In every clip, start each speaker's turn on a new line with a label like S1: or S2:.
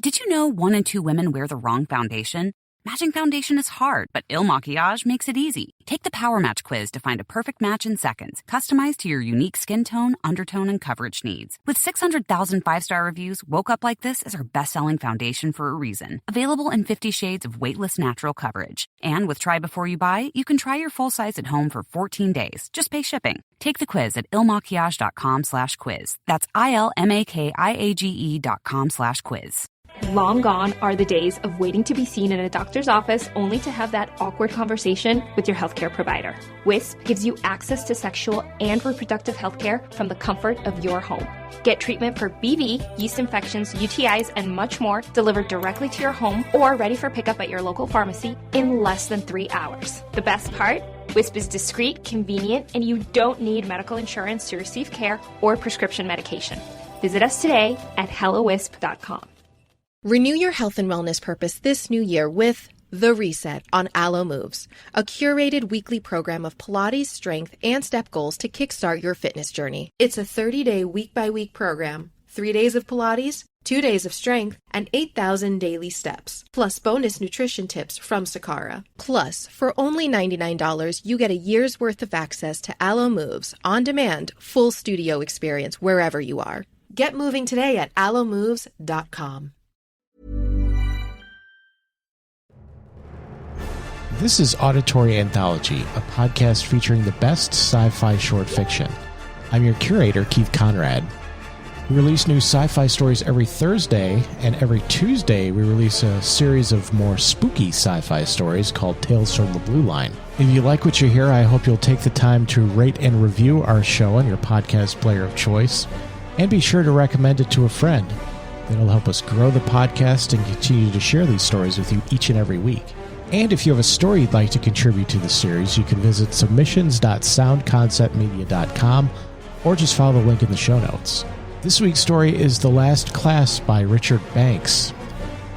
S1: Did you know 1 in 2 women wear the wrong foundation? Matching foundation is hard, but Il Maquillage makes it easy. Take the Power Match quiz to find a perfect match in seconds, customized to your unique skin tone, undertone, and coverage needs. With 600,000 5-star reviews, Woke Up Like This is our best-selling foundation for a reason. Available in 50 shades of weightless natural coverage. And with Try Before You Buy, you can try your full size at home for 14 days. Just pay shipping. Take the quiz at ilmaquillage.com/quiz. That's ILMAKIAGE.com/quiz.
S2: Long gone are the days of waiting to be seen in a doctor's office only to have that awkward conversation with your healthcare provider. Wisp gives you access to sexual and reproductive healthcare from the comfort of your home. Get treatment for BV, yeast infections, UTIs, and much more delivered directly to your home or ready for pickup at your local pharmacy in less than 3 hours. The best part? Wisp is discreet, convenient, and you don't need medical insurance to receive care or prescription medication. Visit us today at hellowisp.com.
S3: Renew your health and wellness purpose this new year with The Reset on Alo Moves, a curated weekly program of Pilates, strength, and step goals to kickstart your fitness journey. It's a 30-day week-by-week program, 3 days of Pilates, 2 days of strength, and 8,000 daily steps, plus bonus nutrition tips from Sakara. Plus, for only $99, you get a year's worth of access to Alo Moves, on-demand, full studio experience wherever you are. Get moving today at alomoves.com.
S4: This is Auditory Anthology, a podcast featuring the best sci-fi short fiction. I'm your curator, Keith Conrad. We release new sci-fi stories every Thursday, and every Tuesday we release a series of more spooky sci-fi stories called Tales from the Blue Line. If you like what you hear, I hope you'll take the time to rate and review our show on your podcast player of choice, and be sure to recommend it to a friend. That'll help us grow the podcast and continue to share these stories with you each and every week. And if you have a story you'd like to contribute to the series, you can visit submissions.soundconceptmedia.com or just follow the link in the show notes. This week's story is The Last Class by Richard Banks.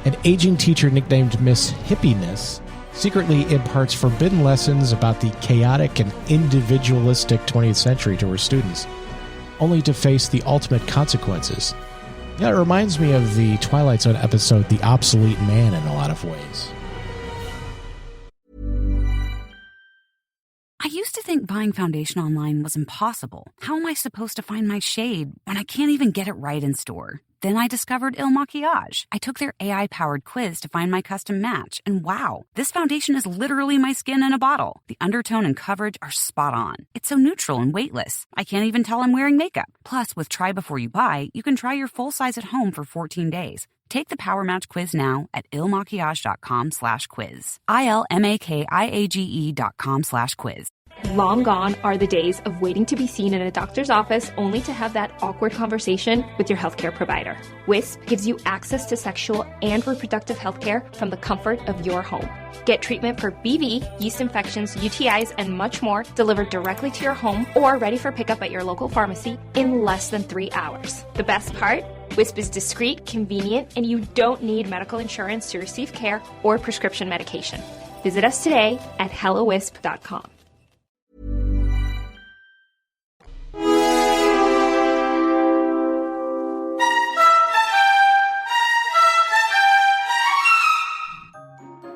S4: An aging teacher nicknamed Miss Hippiness secretly imparts forbidden lessons about the chaotic and individualistic 20th century to her students, only to face the ultimate consequences. Yeah, it reminds me of the Twilight Zone episode The Obsolete Man in a lot of ways.
S1: I used to think buying foundation online was impossible. How am I supposed to find my shade when I can't even get it right in store? Then I discovered Il Maquillage. I took their AI-powered quiz to find my custom match, and wow, this foundation is literally my skin in a bottle. The undertone and coverage are spot on. It's so neutral and weightless. I can't even tell I'm wearing makeup. Plus, with Try Before You Buy, you can try your full size at home for 14 days. Take the Power Match quiz now at ilmaquillage.com/quiz. ILMAKIAGE.com/quiz.
S2: Long gone are the days of waiting to be seen in a doctor's office only to have that awkward conversation with your healthcare provider. Wisp gives you access to sexual and reproductive healthcare from the comfort of your home. Get treatment for BV, yeast infections, UTIs, and much more delivered directly to your home or ready for pickup at your local pharmacy in less than 3 hours. The best part? Wisp is discreet, convenient, and you don't need medical insurance to receive care or prescription medication. Visit us today at hellowisp.com.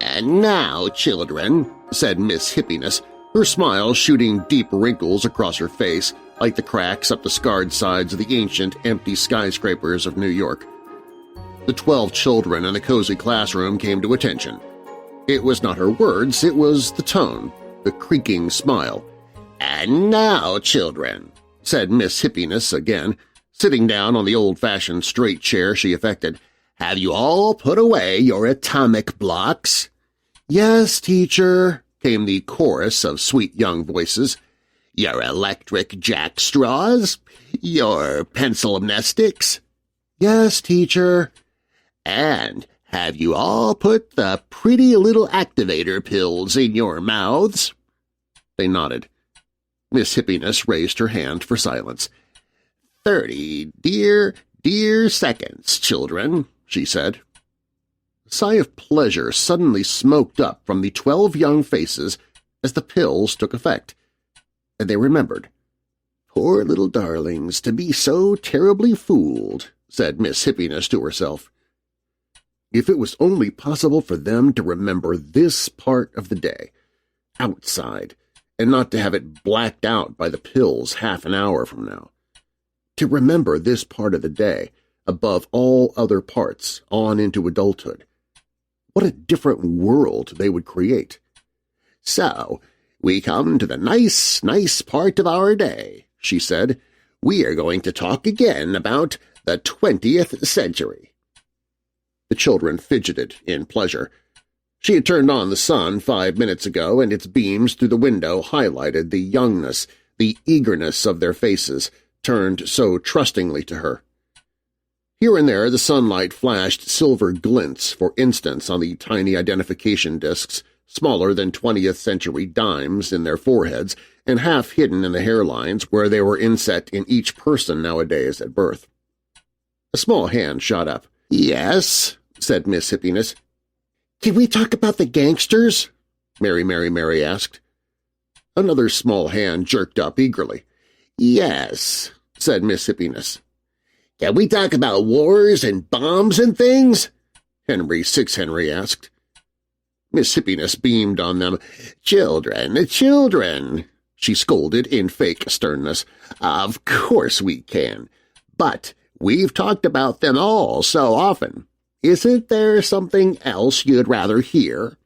S5: "And now, children," said Miss Hippiness, her smile shooting deep wrinkles across her face like the cracks up the scarred sides of the ancient, empty skyscrapers of New York. The 12 children in the cozy classroom came to attention. It was not her words, it was the tone, the creaking smile. "And now, children," said Miss Hippiness again, sitting down on the old-fashioned straight chair she affected, "have you all put away your atomic blocks?" "Yes, teacher," came the chorus of sweet young voices. "Your electric jackstraws? Your pencil amnestics?" "Yes, teacher." "And have you all put the pretty little activator pills in your mouths?" They nodded. Miss Hippiness raised her hand for silence. 30 dear seconds, children," she said. A sigh of pleasure suddenly smoked up from the 12 young faces as the pills took effect, and they remembered. "Poor little darlings, to be so terribly fooled," said Miss Hippiness to herself. If it was only possible for them to remember this part of the day, outside, and not to have it blacked out by the pills half an hour from now. To remember this part of the day above all other parts on into adulthood. What a different world they would create. "So, we come to the nice part of our day," she said. "We are going to talk again about the 20th century." The children fidgeted in pleasure. She had turned on the sun 5 minutes ago, and its beams through the window highlighted the youngness, the eagerness of their faces, turned so trustingly to her. Here and there the sunlight flashed silver glints for instants on the tiny identification discs, smaller than 20th-century dimes in their foreheads and half hidden in the hairlines where they were inset in each person nowadays at birth. A small hand shot up. "Yes," said Miss Hippiness. "Can we talk about the gangsters?" Mary asked. Another small hand jerked up eagerly. "Yes," said Miss Hippiness. "Can we talk about wars and bombs and things?" Henry Sixhenry asked. Miss Hippiness beamed on them. "Children, children," she scolded in fake sternness. "Of course we can. But we've talked about them all so often. Isn't there something else you'd rather hear?"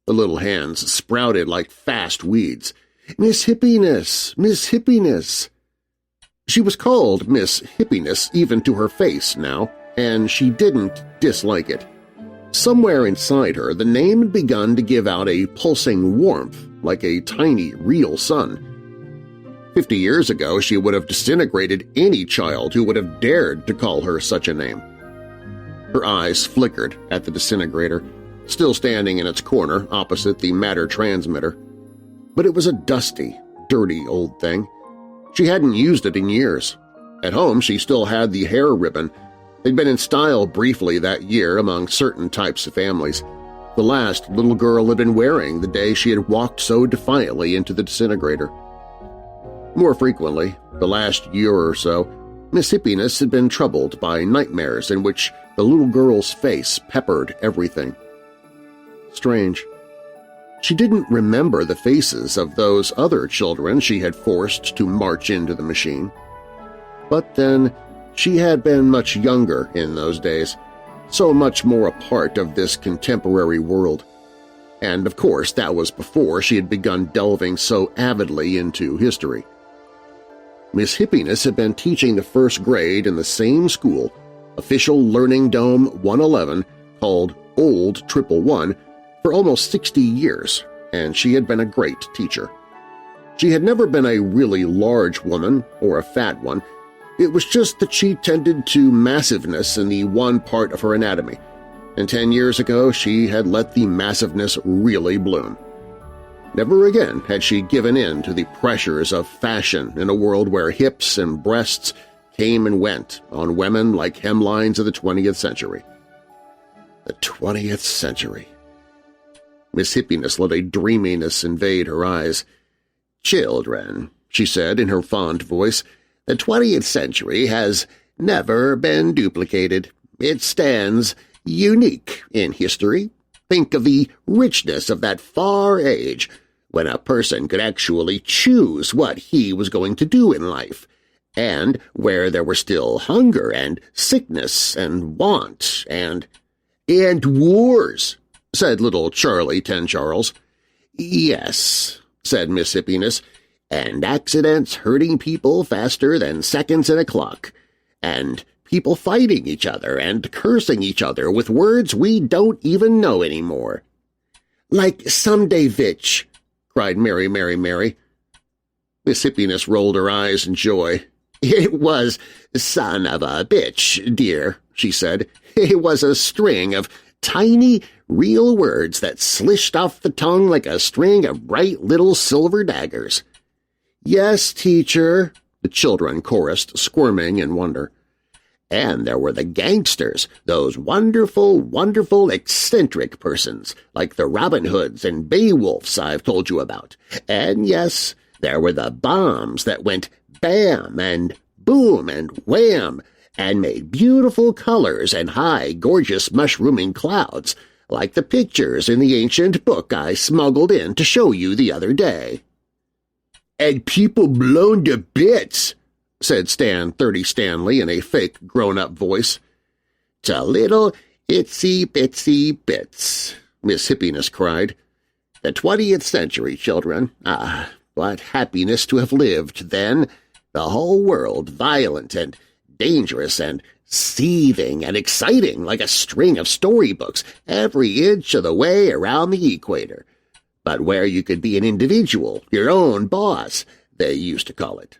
S5: The little hands sprouted like fast weeds. "Miss Hippiness! Miss Hippiness!" She was called Miss Hippiness even to her face now, and she didn't dislike it. Somewhere inside her the name had begun to give out a pulsing warmth like a tiny, real sun. 50 years ago she would have disintegrated any child who would have dared to call her such a name. Her eyes flickered at the disintegrator, still standing in its corner opposite the matter transmitter. But it was a dusty, dirty old thing. She hadn't used it in years. At home she still had the hair ribbon. They'd been in style briefly that year among certain types of families. The last little girl had been wearing the day she had walked so defiantly into the disintegrator. More frequently, the last year or so, Miss Hippiness had been troubled by nightmares in which the little girl's face peppered everything. Strange. She didn't remember the faces of those other children she had forced to march into the machine. But then she had been much younger in those days, so much more a part of this contemporary world. And of course that was before she had begun delving so avidly into history. Miss Hippiness had been teaching the first grade in the same school, official Learning Dome 111, called Old 111, for almost 60 years, and she had been a great teacher. She had never been a really large woman or a fat one. It was just that she tended to massiveness in the one part of her anatomy, and 10 years ago she had let the massiveness really bloom. Never again had she given in to the pressures of fashion in a world where hips and breasts came and went on women like hemlines of the 20th century. The 20th century. Miss Hippiness let a dreaminess invade her eyes. "Children," she said in her fond voice, "the 20th century has never been duplicated. It stands unique in history. Think of the richness of that far age, when a person could actually choose what he was going to do in life, and where there were still hunger and sickness and want and wars," said little Charlie Ten-Charles. "Yes," said Miss Hippiness, "and accidents hurting people faster than seconds in a clock, and people fighting each other and cursing each other with words we don't even know anymore." "Like someday Vitch," cried Mary. Miss Hippiness rolled her eyes in joy. "It was son of a bitch, dear," she said. "It was a string of tiny, real words that slished off the tongue like a string of bright little silver daggers." "Yes, teacher," the children chorused, squirming in wonder. "And there were the gangsters, those wonderful, wonderful, eccentric persons, like the Robin Hoods and Beowulfs I've told you about. And yes, there were the bombs that went bam and boom and wham, and made beautiful colors and high, gorgeous mushrooming clouds, like the pictures in the ancient book I smuggled in to show you the other day." "And people blown to bits," said Stan 30 Stanley in a fake grown-up voice. "To little itsy-bitsy bits," Miss Hippiness cried. "The 20th century, children. Ah, what happiness to have lived then! The whole world violent and dangerous and seething and exciting like a string of storybooks every inch of the way around the equator. But where you could be an individual, your own boss, they used to call it."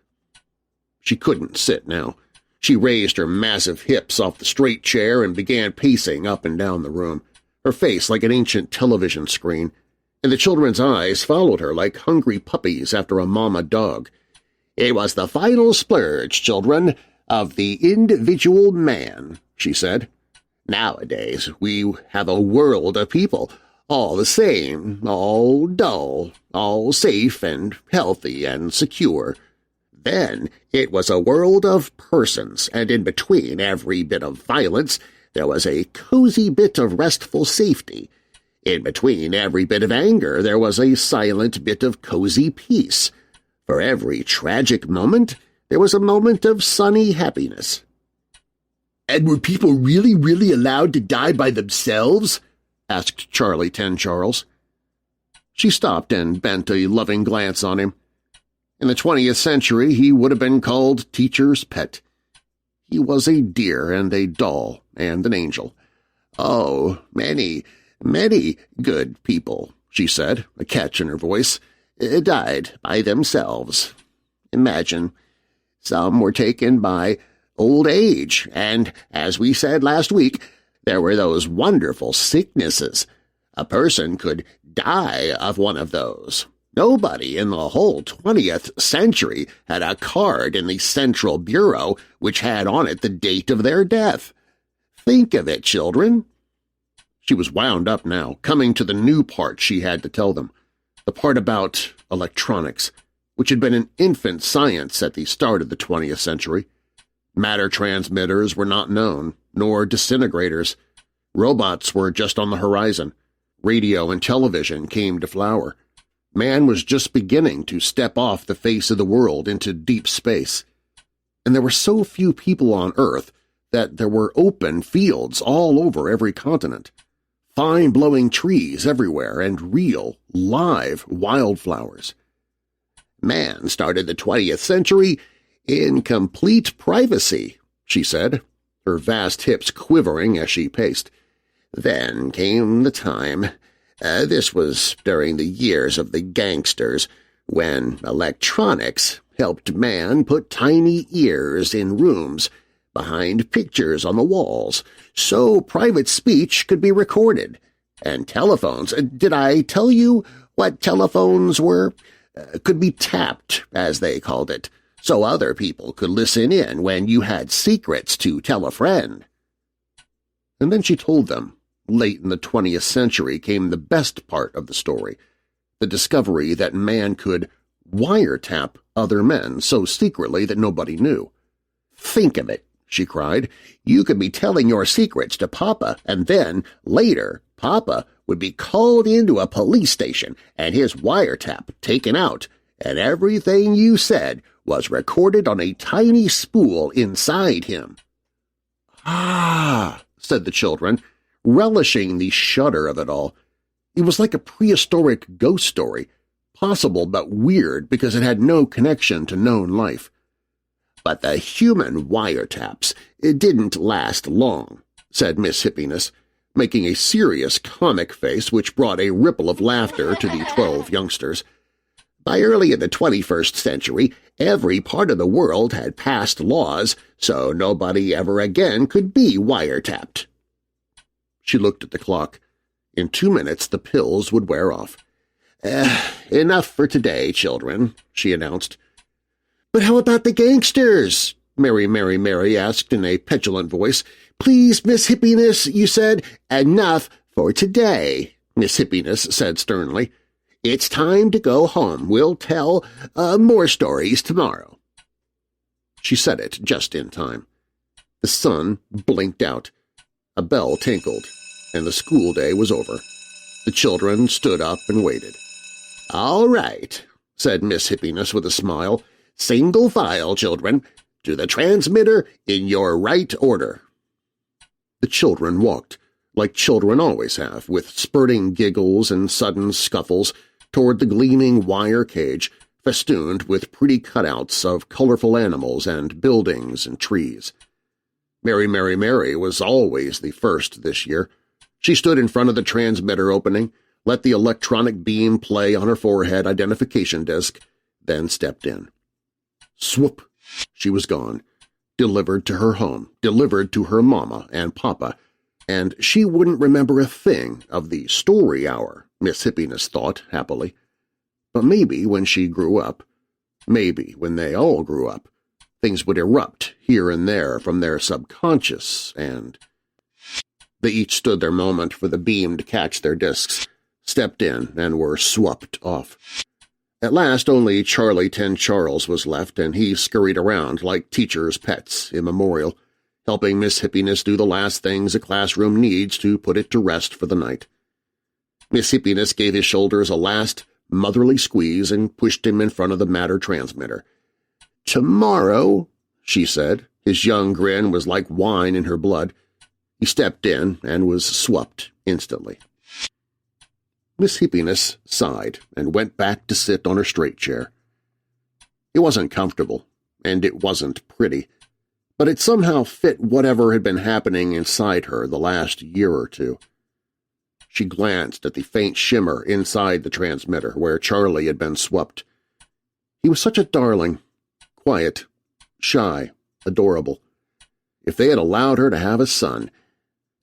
S5: She couldn't sit now. She raised her massive hips off the straight chair and began pacing up and down the room, her face like an ancient television screen, and the children's eyes followed her like hungry puppies after a mama dog. "It was the final splurge, children, of the individual man," she said. "Nowadays we have a world of people, all the same, all dull, all safe and healthy and secure. Then it was a world of persons, and in between every bit of violence there was a cozy bit of restful safety. In between every bit of anger there was a silent bit of cozy peace. For every tragic moment there was a moment of sunny happiness." "And were people really, really allowed to die by themselves?" asked Charlie 10 Charles. She stopped and bent a loving glance on him. In the 20th century he would have been called teacher's pet. He was a dear and a doll and an angel. "Oh, many, many good people," she said, a catch in her voice, "died by themselves. Imagine, some were taken by old age, and, as we said last week, there were those wonderful sicknesses. A person could die of one of those. Nobody in the whole 20th century had a card in the Central Bureau which had on it the date of their death. Think of it, children." She was wound up now, coming to the new part she had to tell them, the part about electronics, which had been an infant science at the start of the 20th century. Matter transmitters were not known, nor disintegrators. Robots were just on the horizon. Radio and television came to flower. Man was just beginning to step off the face of the world into deep space. And there were so few people on Earth that there were open fields all over every continent, fine-blowing trees everywhere, and real, live wildflowers. "Man started the 20th century in complete privacy," she said, her vast hips quivering as she paced. "Then came the time. This was during the years of the gangsters, when electronics helped man put tiny ears in rooms behind pictures on the walls, so private speech could be recorded. And telephones, did I tell you what telephones were? Could be tapped, as they called it, so other people could listen in when you had secrets to tell a friend." And then she told them. Late in the 20th century came the best part of the story, the discovery that man could wiretap other men so secretly that nobody knew. "Think of it," she cried. "You could be telling your secrets to Papa, and then, later, Papa would be called into a police station and his wiretap taken out, and everything you said was recorded on a tiny spool inside him." "Ah," said the children, relishing the shudder of it all. It was like a prehistoric ghost story, possible but weird because it had no connection to known life. "But the human wiretaps, it didn't last long," said Miss Hippiness, making a serious comic face which brought a ripple of laughter to the 12 youngsters. "By early in the 21st century, every part of the world had passed laws, so nobody ever again could be wiretapped." She looked at the clock. In 2 minutes the pills would wear off. Enough for today, children," she announced. "But how about the gangsters?" Mary asked in a petulant voice. "Please, Miss Hippiness, you said." "Enough for today," Miss Hippiness said sternly. "It's time to go home. We'll tell more stories tomorrow." She said it just in time. The sun blinked out. A bell tinkled, and the school day was over. The children stood up and waited. "All right," said Miss Hippiness with a smile. "Single file, children. To the transmitter in your right order." The children walked, like children always have, with spurting giggles and sudden scuffles, toward the gleaming wire cage festooned with pretty cutouts of colorful animals and buildings and trees. Mary was always the first this year. She stood in front of the transmitter opening, let the electronic beam play on her forehead identification disc, then stepped in. Swoop! She was gone, delivered to her home, delivered to her mama and papa, and she wouldn't remember a thing of the story hour, Miss Hippiness thought happily. But maybe when she grew up, maybe when they all grew up, things would erupt here and there from their subconscious, and… They each stood their moment for the beam to catch their discs, stepped in, and were swooped off. At last only Charlie 10 Charles was left, and he scurried around like teachers' pets immemorial, helping Miss Hippiness do the last things a classroom needs to put it to rest for the night. Miss Hippiness gave his shoulders a last motherly squeeze and pushed him in front of the matter transmitter. "Tomorrow," she said. His young grin was like wine in her blood. He stepped in and was swooped instantly. Miss Hippiness sighed and went back to sit on her straight chair. It wasn't comfortable, and it wasn't pretty, but it somehow fit whatever had been happening inside her the last year or two. She glanced at the faint shimmer inside the transmitter where Charlie had been swooped. He was such a darling, quiet, shy, adorable. If they had allowed her to have a son,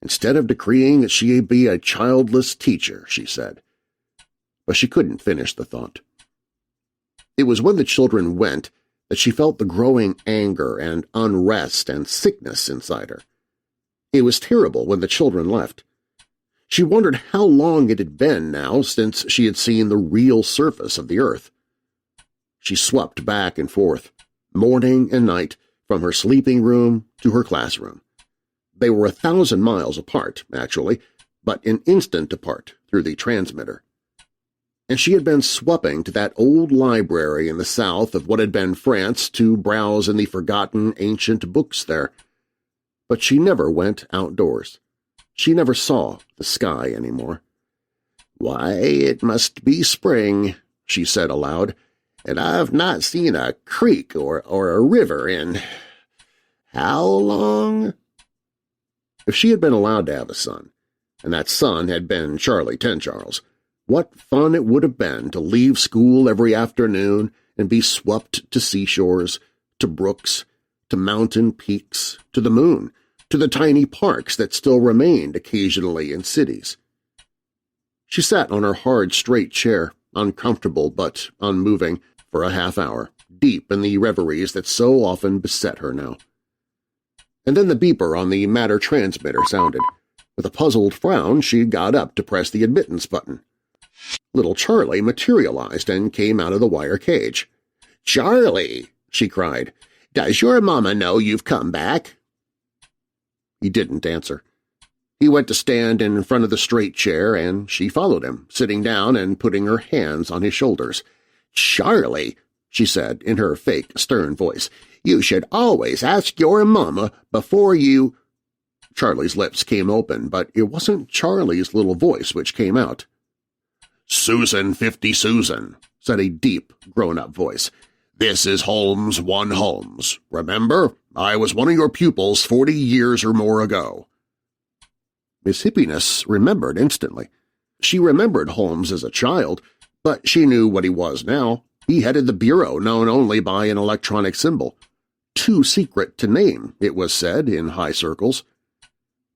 S5: instead of decreeing that she be a childless teacher, she said. But she couldn't finish the thought. It was when the children went that she felt the growing anger and unrest and sickness inside her. It was terrible when the children left. She wondered how long it had been now since she had seen the real surface of the earth. She swept back and forth, morning and night, from her sleeping room to her classroom. They were 1,000 miles apart, actually, but an instant apart through the transmitter. And she had been swooping to that old library in the south of what had been France to browse in the forgotten ancient books there. But she never went outdoors. She never saw the sky anymore. "Why, it must be spring," she said aloud, "and I've not seen a creek or a river in… how long?" If she had been allowed to have a son, and that son had been Charlie 10 Charles, what fun it would have been to leave school every afternoon and be swooped to seashores, to brooks, to mountain peaks, to the moon, to the tiny parks that still remained occasionally in cities. She sat on her hard, straight chair, uncomfortable but unmoving, for a half-hour, deep in the reveries that so often beset her now. And then the beeper on the matter transmitter sounded. With a puzzled frown, she got up to press the admittance button. Little Charlie materialized and came out of the wire cage. "Charlie!" she cried. "Does your mama know you've come back?" He didn't answer. He went to stand in front of the straight chair, and she followed him, sitting down and putting her hands on his shoulders. "Charlie," she said in her fake, stern voice, "you should always ask your mama before you—" Charlie's lips came open, but it wasn't Charlie's little voice which came out. "Susan 50 Susan," said a deep, grown-up voice. "This is Holmes 1 Holmes. Remember? I was one of your pupils 40 years or more ago." Miss Hippiness remembered instantly. She remembered Holmes as a child, but she knew what he was now. He headed the bureau known only by an electronic symbol. Too secret to name, it was said in high circles.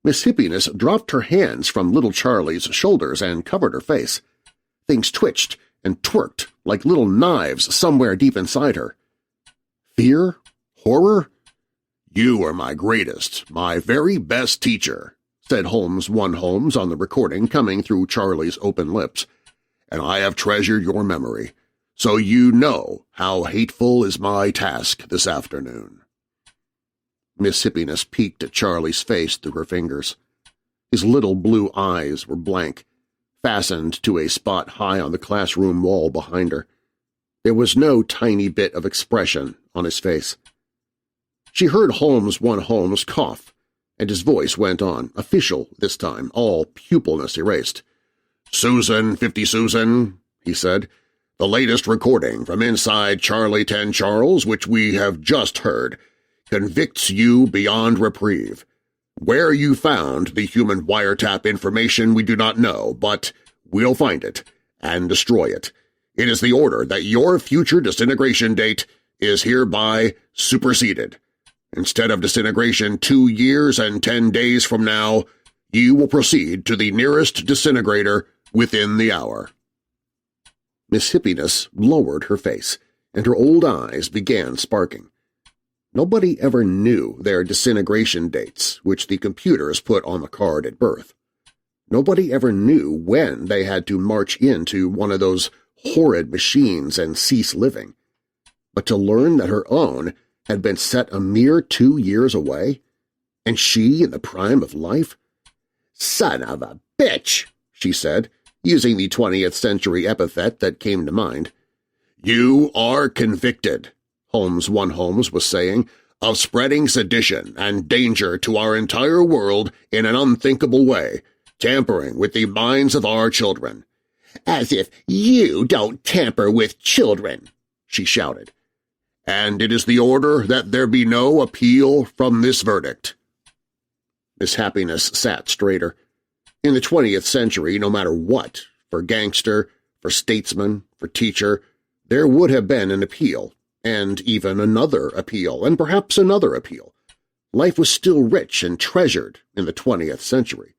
S5: Miss Hippiness dropped her hands from little Charlie's shoulders and covered her face. Things twitched and twerked like little knives somewhere deep inside her. Fear? Horror? "You are my greatest, my very best teacher," said Holmes 1 Holmes on the recording coming through Charlie's open lips, "and I have treasured your memory, so you know how hateful is my task this afternoon." Miss Hippiness peeked at Charlie's face through her fingers. His little blue eyes were blank, fastened to a spot high on the classroom wall behind her. There was no tiny bit of expression on his face. She heard Holmes cough, and his voice went on, official this time, all pupilness erased. "Susan, 50 Susan," he said, "the latest recording from inside Charlie 10 Charles, which we have just heard, convicts you beyond reprieve. Where you found the human wiretap information we do not know, but we'll find it and destroy it. It is the order that your future disintegration date is hereby superseded. Instead of disintegration 2 years and 10 days from now, you will proceed to the nearest disintegrator within the hour." Miss Hippiness lowered her face, and her old eyes began sparking. Nobody ever knew their disintegration dates, which the computers put on the card at birth. Nobody ever knew when they had to march into one of those horrid machines and cease living. But to learn that her own had been set a mere 2 years away, and she in the prime of life? "Son of a bitch," she said, using the 20th century epithet that came to mind. "You are convicted," Holmes was saying, "of spreading sedition and danger to our entire world in an unthinkable way, tampering with the minds of our children." "As if you don't tamper with children," she shouted. "And it is the order that there be no appeal from this verdict." Miss Happiness sat straighter. In the 20th century, no matter what, for gangster, for statesman, for teacher, there would have been an appeal, and even another appeal, and perhaps another appeal. Life was still rich and treasured in the 20th century.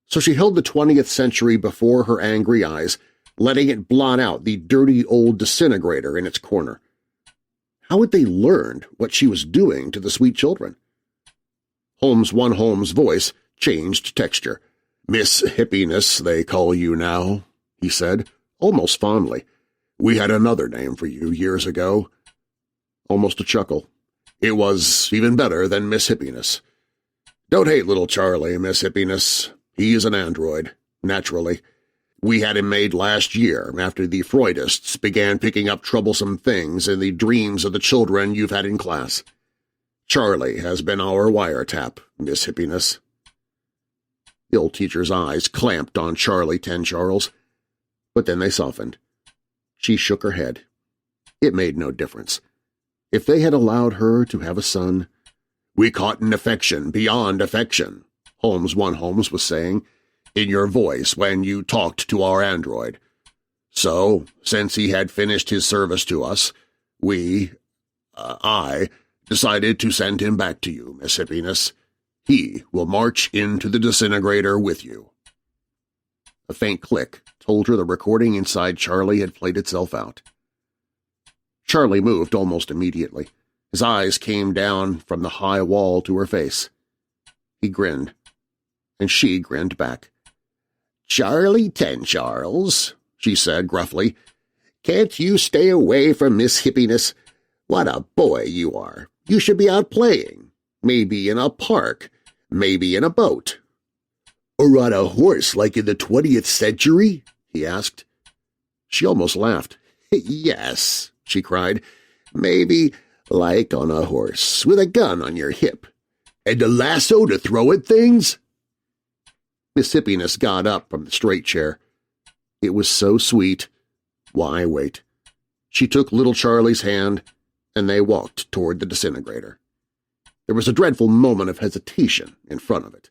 S5: So she held the 20th century before her angry eyes, letting it blot out the dirty old disintegrator in its corner. How had they learned what she was doing to the sweet children? Holmes' voice changed texture. "Miss Hippiness, they call you now," he said, almost fondly. "We had another name for you years ago." Almost a chuckle. "It was even better than Miss Hippiness. Don't hate little Charlie, Miss Hippiness. He is an android, naturally. We had him made last year after the Freudists began picking up troublesome things in the dreams of the children you've had in class. Charlie has been our wiretap, Miss Hippiness." The old teacher's eyes clamped on Charlie 10 Charles, but then they softened. She shook her head. It made no difference. If they had allowed her to have a son— "We caught an affection beyond affection," Holmes was saying, "in your voice when you talked to our android. So, since he had finished his service to us, I decided to send him back to you, Miss Hippiness. He will march into the disintegrator with you." A faint click told her the recording inside Charlie had played itself out. Charlie moved almost immediately. His eyes came down from the high wall to her face. He grinned, and she grinned back. "Charlie 10 Charles," she said gruffly, "can't you stay away from Miss Hippiness? What a boy you are! You should be out playing. Maybe in a park, maybe in a boat." "Or on a horse like in the 20th century?" he asked. She almost laughed. "Yes," she cried, "maybe like on a horse, with a gun on your hip. And a lasso to throw at things?" Miss Hippiness got up from the straight chair. It was so sweet. Why wait? She took little Charlie's hand, and they walked toward the disintegrator. There was a dreadful moment of hesitation in front of it.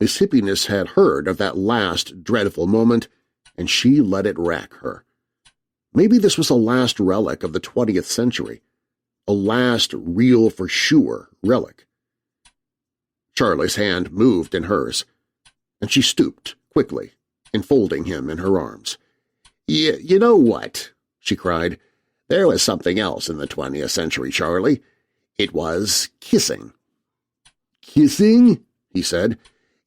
S5: Miss Hippiness had heard of that last dreadful moment, and she let it rack her. Maybe this was a last relic of the 20th century, a last real-for-sure relic. Charlie's hand moved in hers, and she stooped quickly, enfolding him in her arms. You know what?" she cried. "There was something else in the 20th century, Charlie. It was kissing." "Kissing?" he said.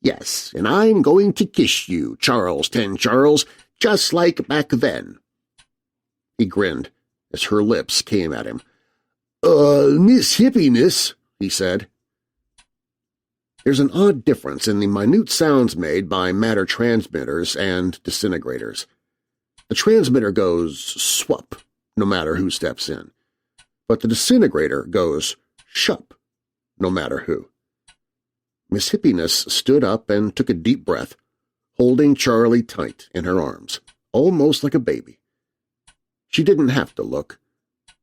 S5: "Yes, and I'm going to kiss you, Charles 10 Charles, just like back then." He grinned as her lips came at him. Miss Hippiness," he said. There's an odd difference in the minute sounds made by matter transmitters and disintegrators. The transmitter goes swup, no matter who steps in, but the disintegrator goes shup, no matter who. Miss Hippiness stood up and took a deep breath, holding Charlie tight in her arms, almost like a baby. She didn't have to look.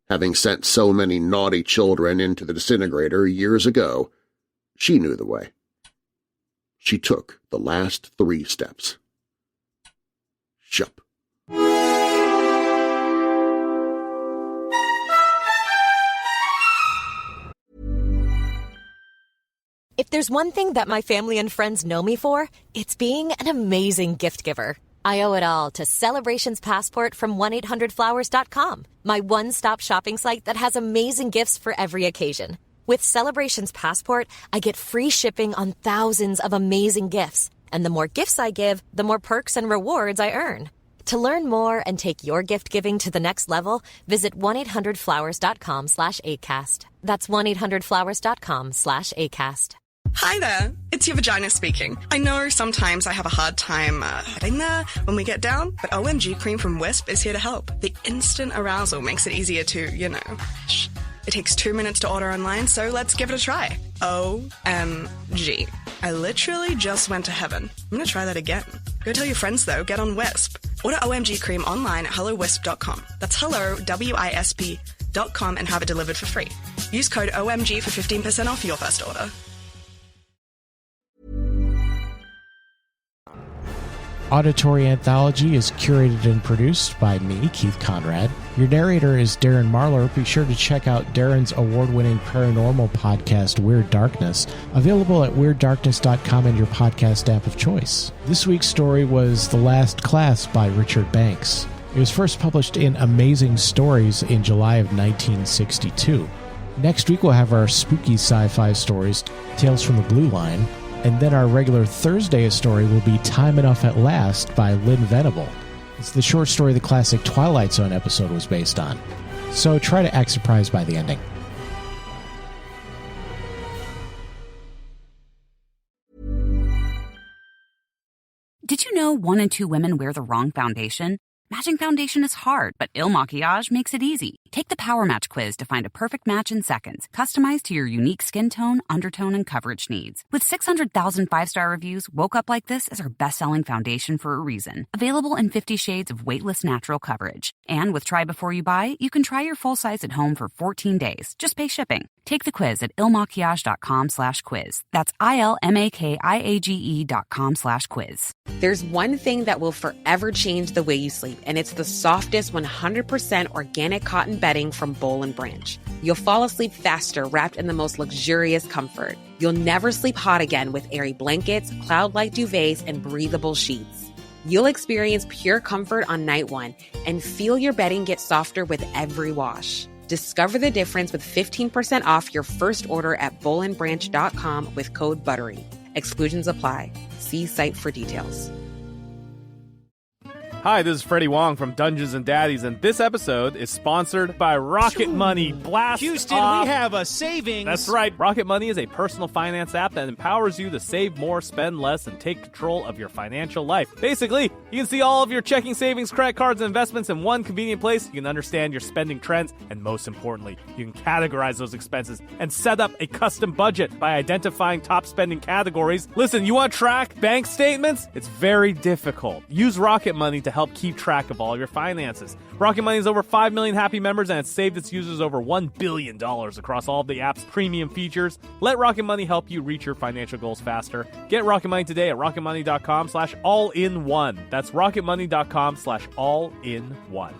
S5: Having sent so many naughty children into the disintegrator years ago, she knew the way. She took the last 3 steps. Shup.
S6: If there's one thing that my family and friends know me for, it's being an amazing gift giver. I owe it all to Celebrations Passport from 1-800-Flowers.com, my one-stop shopping site that has amazing gifts for every occasion. With Celebrations Passport, I get free shipping on thousands of amazing gifts. And the more gifts I give, the more perks and rewards I earn. To learn more and take your gift giving to the next level, visit 1-800-Flowers.com/ACAST. That's 1-800-Flowers.com/ACAST.
S7: Hi there, it's your vagina speaking. I know sometimes I have a hard time getting there when we get down, but OMG Cream from Wisp is here to help. The instant arousal makes it easier to, shh. It takes 2 minutes to order online, so let's give it a try. OMG. I literally just went to heaven. I'm gonna try that again. Go tell your friends though, get on Wisp. Order OMG Cream online at hellowisp.com. That's hello, WISP.com, and have it delivered for free. Use code OMG for 15% off your first order.
S4: Auditory Anthology is curated and produced by me, Keith Conrad. Your narrator is Darren Marlar. Be sure to check out Darren's award-winning paranormal podcast, Weird Darkness, available at WeirdDarkness.com and your podcast app of choice. This week's story was The Last Class by Richard Banks. It was first published in Amazing Stories in July of 1962. Next week we'll have our spooky sci-fi stories, Tales from the Blue Line, and then our regular Thursday story will be Time Enough at Last by Lynn Venable. It's the short story the classic Twilight Zone episode was based on. So try to act surprised by the ending.
S1: Did you know 1 in 2 women wear the wrong foundation? Matching foundation is hard, but Il Maquillage makes it easy. Take the Power Match quiz to find a perfect match in seconds, customized to your unique skin tone, undertone, and coverage needs. With 600,000 5-star reviews, Woke Up Like This is our best-selling foundation for a reason. Available in 50 shades of weightless natural coverage. And with Try Before You Buy, you can try your full size at home for 14 days. Just pay shipping. Take the quiz at ilmaquillage.com/quiz. That's ILMAKIAGE.com/quiz.
S8: There's one thing that will forever change the way you sleep, and it's the softest 100% organic cotton bedding from Boll & Branch. You'll fall asleep faster wrapped in the most luxurious comfort. You'll never sleep hot again with airy blankets, cloud-like duvets, and breathable sheets. You'll experience pure comfort on night 1 and feel your bedding get softer with every wash. Discover the difference with 15% off your first order at bollandbranch.com with code BUTTERY. Exclusions apply. See site for details.
S9: Hi, this is Freddie Wong from Dungeons and Daddies, and this episode is sponsored by Rocket Money. Blast
S10: Houston,
S9: off.
S10: we have a savings.
S9: That's right. Rocket Money is a personal finance app that empowers you to save more, spend less, and take control of your financial life. Basically, you can see all of your checking, savings, credit cards, and investments in one convenient place. You can understand your spending trends, and most importantly, you can categorize those expenses and set up a custom budget by identifying top spending categories. Listen, you want to track bank statements? It's very difficult. Use Rocket Money to help keep track of all your finances. Rocket Money has over 5 million happy members and it's saved its users over $1 billion across all of the app's premium features. Let Rocket Money help you reach your financial goals faster. Get Rocket Money today at rocketmoney.com/all-in-one. That's rocketmoney.com/all-in-one.